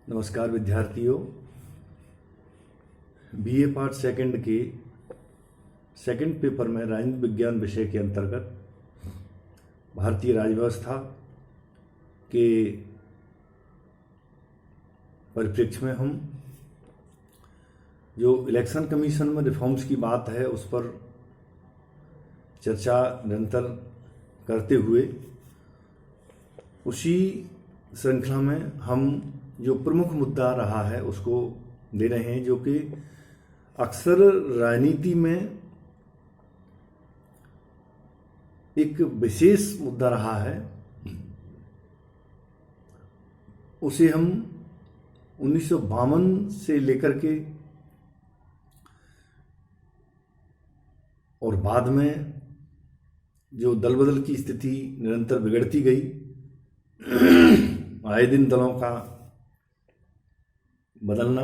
नमस्कार विद्यार्थियों। BA part second के सेकंड पेपर में राजनीति विज्ञान विषय के अंतर्गत भारतीय राज्य के परिप्रेक्ष्य में हम जो इलेक्शन कमीशन में रिफॉर्म्स की बात है उस पर चर्चा निरंतर करते हुए उसी श्रृंखला में हम जो प्रमुख मुद्दा रहा है उसको दे रहे हैं, जो कि अक्सर राजनीति में एक विशेष मुद्दा रहा है। उसे हम 1952 से लेकर के और बाद में जो दल बदल की स्थिति निरंतर बिगड़ती गई, आए दिन दलों का बदलना,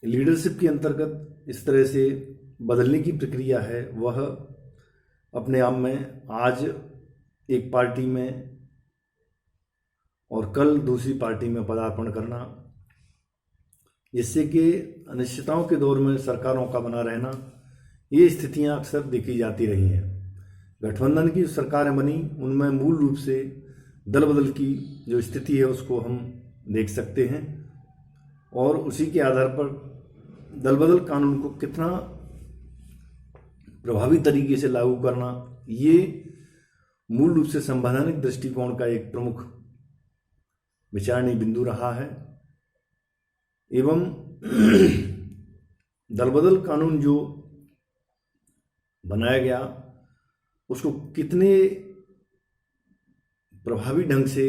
लीडरशिप के अंतर्गत इस तरह से बदलने की प्रक्रिया है, वह अपने आप में आज एक पार्टी में और कल दूसरी पार्टी में पदार्पण करना, जिससे कि अनिश्चितताओं के दौर में सरकारों का बना रहना, ये स्थितियां अक्सर देखी जाती रही हैं। गठबंधन की सरकारें बनी उनमें मूल रूप से दल बदल की जो स्थिति है उसको हम देख सकते हैं, और उसी के आधार पर दल बदल कानून को कितना प्रभावी तरीके से लागू करना, ये मूल रूप से संवैधानिक दृष्टिकोण का एक प्रमुख विचारणीय बिंदु रहा है। एवं दल बदल कानून जो बनाया गया उसको कितने प्रभावी ढंग से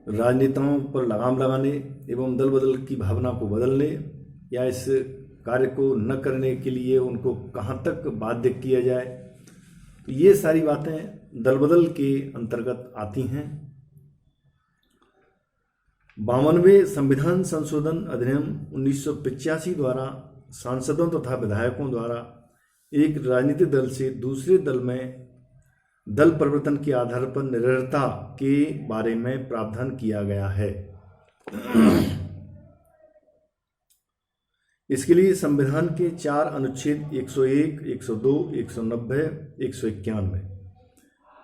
राजनेताओं पर लगाम लगाने एवं दल बदल की भावना को बदलने या इस कार्य को न करने के लिए उनको कहाँ तक बाध्य किया जाए, तो ये सारी बातें दल बदल के अंतर्गत आती हैं। 52वें संविधान संशोधन अधिनियम 1985 द्वारा सांसदों तथा विधायकों द्वारा एक राजनीतिक दल से दूसरे दल में दल परिवर्तन के आधार पर निर्भरता के बारे में प्रावधान किया गया है। इसके लिए संविधान के 4 अनुच्छेद 101, 102, 190, 191,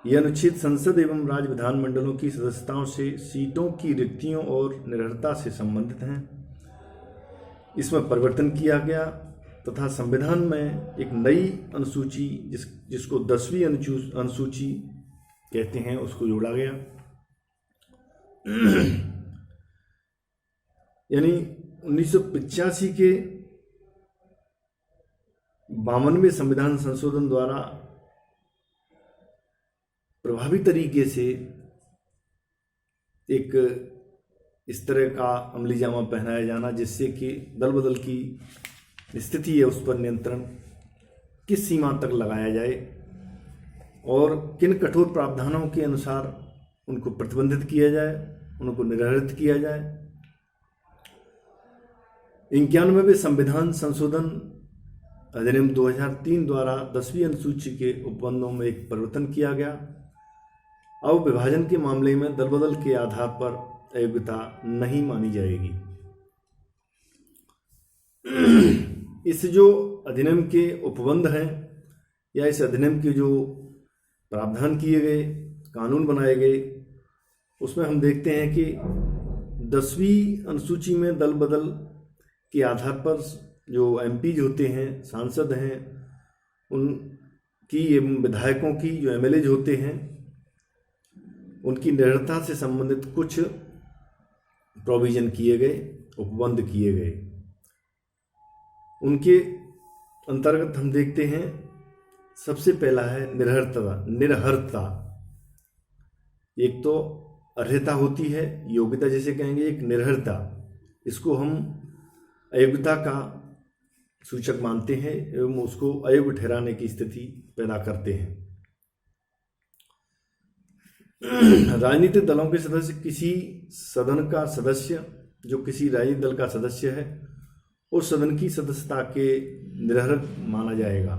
ये अनुच्छेद संसद एवं राज्य विधानमंडलों की सदस्यताओं से सीटों की रिक्तियों और निर्भरता से संबंधित हैं। इसमें परिवर्तन किया गया तथा संविधान में एक नई अनुसूची जिसको 10वीं अनुसूची कहते हैं उसको जोड़ा गया। यानी 1985 के 52वें संविधान संशोधन द्वारा प्रभावी तरीके से एक इस तरह का अमली जामा पहनाया जाना, जिससे कि दल बदल की स्थिति है उस पर नियंत्रण किस सीमा तक लगाया जाए और किन कठोर प्रावधानों के अनुसार उनको प्रतिबंधित किया जाए, उनको निर्धारित किया जाए। 91वें संविधान संशोधन अधिनियम 2003 द्वारा 10वीं अनुसूची के उपबंधों में एक परिवर्तन किया गया। अब विभाजन के मामले में दल बदल के आधार पर अयोग्यता नहीं मानी जाएगी। इस जो अधिनियम के उपबंध हैं या इस अधिनियम के जो प्रावधान किए गए, कानून बनाए गए, उसमें हम देखते हैं कि 10वीं अनुसूची में दल बदल के आधार पर जो एमपी होते हैं, सांसद हैं, उनकी एवं विधायकों की जो एमएलए होते हैं, उनकी निर्भरता से संबंधित कुछ प्रोविजन किए गए, उपबंध किए गए। उनके अंतर्गत हम देखते हैं सबसे पहला है निर्हरता। एक तो अर्हता होती है, योग्यता जिसे कहेंगे, एक निर्हरता, इसको हम अयोग्यता का सूचक मानते हैं एवं उसको अयोग्य ठहराने की स्थिति पैदा करते हैं। राजनीतिक दलों के सदस्य किसी सदन का सदस्य जो किसी राजनीतिक दल का सदस्य है उस सदन की सदस्यता के निर्हर माना जाएगा।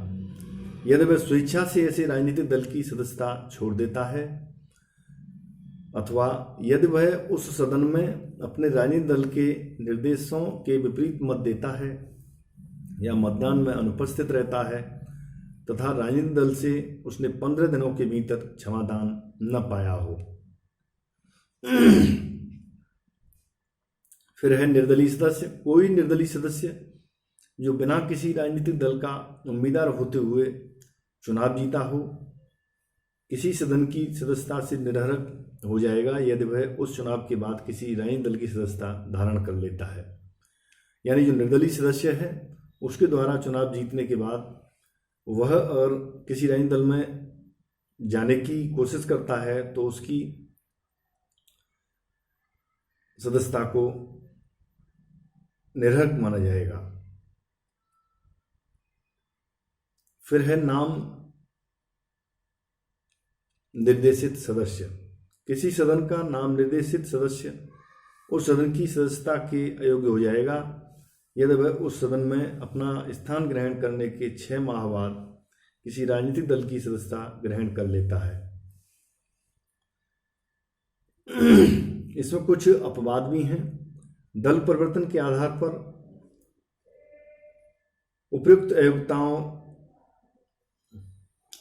यदि वह स्वेच्छा से ऐसे राजनीतिक दल की सदस्यता छोड़ देता है अथवा यदि वह उस सदन में अपने राजनीतिक दल के निर्देशों के विपरीत मत देता है या मतदान में अनुपस्थित रहता है तथा राजनीतिक दल से उसने 15 दिनों के भीतर क्षमादान न पाया हो। फिर है निर्दलीय सदस्य। कोई निर्दलीय सदस्य जो बिना किसी राजनीतिक दल का उम्मीदवार होते हुए चुनाव जीता हो, किसी सदन की सदस्यता से निरर्हक हो जाएगा यदि वह उस चुनाव के बाद किसी राजनीतिक दल की सदस्यता धारण कर लेता है। यानी जो निर्दलीय सदस्य है उसके द्वारा चुनाव जीतने के बाद वह और किसी राजनीतिक दल में जाने की कोशिश करता है तो उसकी सदस्यता को निरर्हक माना जाएगा। फिर है नाम निर्देशित सदस्य। किसी सदन का नाम निर्देशित सदस्य उस सदन की सदस्यता के अयोग्य हो जाएगा यदि वह उस सदन में अपना स्थान ग्रहण करने के 6 माह बाद किसी राजनीतिक दल की सदस्यता ग्रहण कर लेता है। इसमें कुछ अपवाद भी हैं। दल परिवर्तन के आधार पर उपयुक्त अयोग्यताओं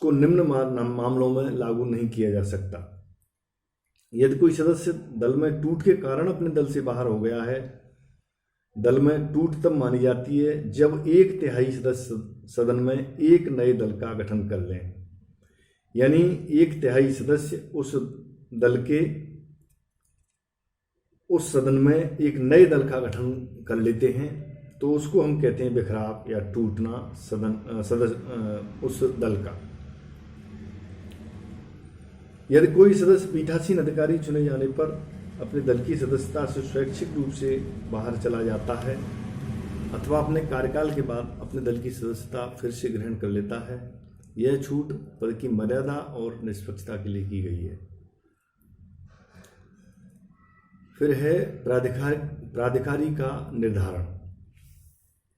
को निम्न मामलों में लागू नहीं किया जा सकता। यदि कोई सदस्य दल में टूट के कारण अपने दल से बाहर हो गया है, दल में टूट तब मानी जाती है जब 1/3 सदस्य सदन में एक नए दल का गठन कर लें। यानी 1/3 सदस्य उस दल के उस सदन में एक नए दल का गठन कर लेते हैं तो उसको हम कहते हैं बिखराव या टूटना उस दल का। यदि कोई सदस्य पीठासीन अधिकारी चुने जाने पर अपने दल की सदस्यता से स्वैच्छिक रूप से बाहर चला जाता है अथवा अपने कार्यकाल के बाद अपने दल की सदस्यता फिर से ग्रहण कर लेता है, यह छूट पद की मर्यादा और निष्पक्षता के लिए की गई है। फिर है प्राधिकारी का निर्धारण।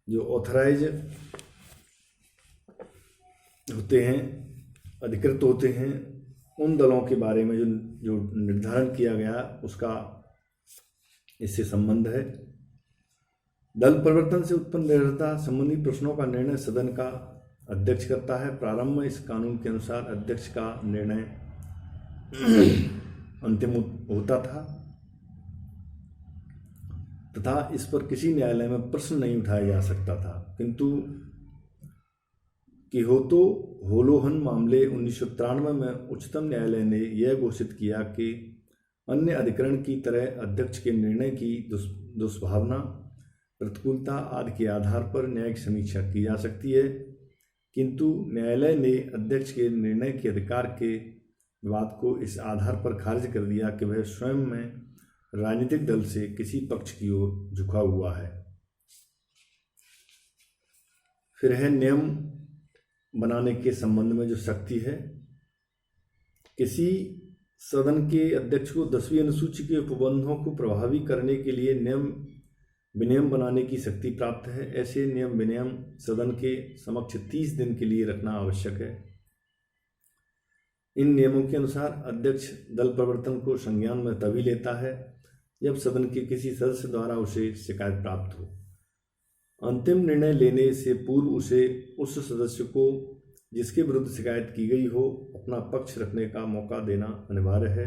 जो ऑथराइज होते हैं, अधिकृत होते हैं, उन दलों के बारे में जो निर्धारण किया गया उसका इससे संबंध है। दल परिवर्तन से उत्पन्न निर्भरता संबंधी प्रश्नों का निर्णय सदन का अध्यक्ष करता है। प्रारंभ में इस कानून के अनुसार अध्यक्ष का निर्णय अंतिम होता था तथा इस पर किसी न्यायालय में प्रश्न नहीं उठाया जा सकता था, किंतु किहोतो होलोहन मामले 1993 में उच्चतम न्यायालय ने यह घोषित किया कि अन्य अधिकरण की तरह अध्यक्ष के निर्णय की दुष्भावना, प्रतिकूलता आदि के आधार पर न्यायिक समीक्षा की जा सकती है, किंतु न्यायालय ने अध्यक्ष के निर्णय के अधिकार के विवाद को इस आधार पर खारिज कर दिया कि वह स्वयं में राजनीतिक दल से किसी पक्ष की ओर झुका हुआ है। फिर है नियम बनाने के संबंध में जो शक्ति है। किसी सदन के अध्यक्ष को 10वीं अनुसूची के उपबंधों को प्रभावी करने के लिए नियम विनियम बनाने की शक्ति प्राप्त है। ऐसे नियम विनियम सदन के समक्ष 30 दिन के लिए रखना आवश्यक है। इन नियमों के अनुसार अध्यक्ष दल परिवर्तन को संज्ञान में तभी लेता है जब सदन के किसी सदस्य द्वारा उसे शिकायत प्राप्त हो। अंतिम निर्णय लेने से पूर्व उसे उस सदस्य को जिसके विरुद्ध शिकायत की गई हो अपना पक्ष रखने का मौका देना अनिवार्य है।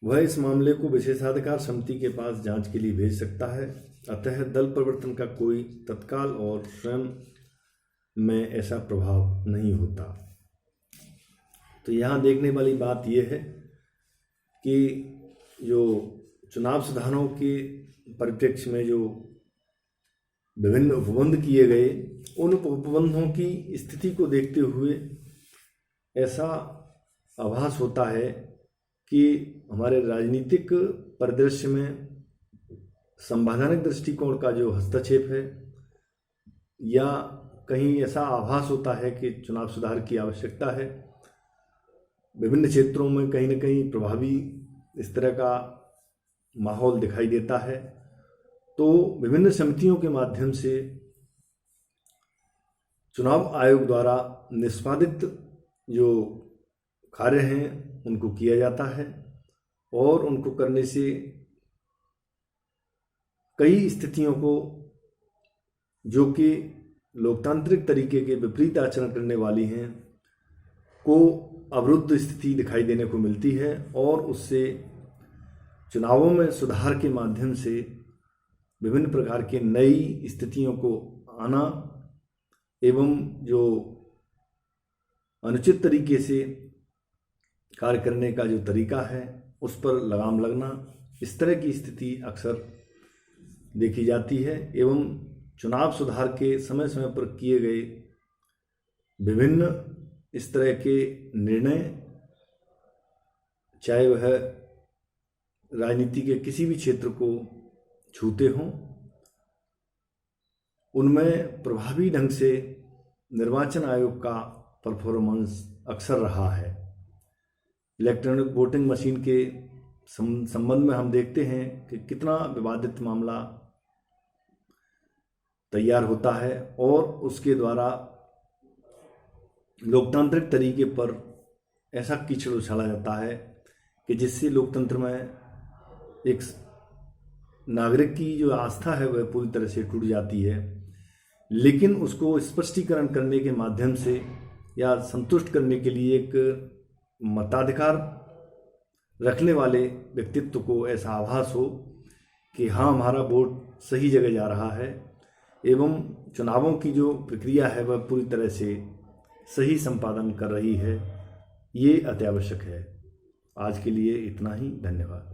वह इस मामले को विशेषाधिकार समिति के पास जांच के लिए भेज सकता है। अतः दल परिवर्तन का कोई तत्काल और स्वयं में ऐसा प्रभाव नहीं होता। तो यहाँ देखने वाली बात यह है कि जो चुनाव सुधारों के परिप्रेक्ष्य में जो विभिन्न उपबंध किए गए, उन उपबंधों की स्थिति को देखते हुए ऐसा आभास होता है कि हमारे राजनीतिक परिदृश्य में संवैधानिक दृष्टिकोण का जो हस्तक्षेप है, या कहीं ऐसा आभास होता है कि चुनाव सुधार की आवश्यकता है। विभिन्न क्षेत्रों में कहीं न कहीं प्रभावी इस तरह का माहौल दिखाई देता है। तो विभिन्न समितियों के माध्यम से चुनाव आयोग द्वारा निष्पादित जो कार्य हैं उनको किया जाता है और उनको करने से कई स्थितियों को, जो कि लोकतांत्रिक तरीके के विपरीत आचरण करने वाली हैं, को अवरुद्ध स्थिति दिखाई देने को मिलती है और उससे चुनावों में सुधार के माध्यम से विभिन्न प्रकार के नई स्थितियों को आना एवं जो अनुचित तरीके से कार्य करने का जो तरीका है उस पर लगाम लगना, इस तरह की स्थिति अक्सर देखी जाती है। एवं चुनाव सुधार के समय समय पर किए गए विभिन्न इस तरह के निर्णय, चाहे वह राजनीति के किसी भी क्षेत्र को छूते हों, उनमें प्रभावी ढंग से निर्वाचन आयोग का परफॉर्मेंस अक्सर रहा है। इलेक्ट्रॉनिक वोटिंग मशीन के संबंध में हम देखते हैं कि कितना विवादित मामला तैयार होता है और उसके द्वारा लोकतांत्रिक तरीके पर ऐसा कीचड़ उछाला जाता है कि जिससे लोकतंत्र में एक नागरिक की जो आस्था है वह पूरी तरह से टूट जाती है। लेकिन उसको स्पष्टीकरण करने के माध्यम से या संतुष्ट करने के लिए एक मताधिकार रखने वाले व्यक्तित्व को ऐसा आभास हो कि हाँ, हमारा वोट सही जगह जा रहा है एवं चुनावों की जो प्रक्रिया है वह पूरी तरह से सही संपादन कर रही है, ये अत्यावश्यक है। आज के लिए इतना ही। धन्यवाद।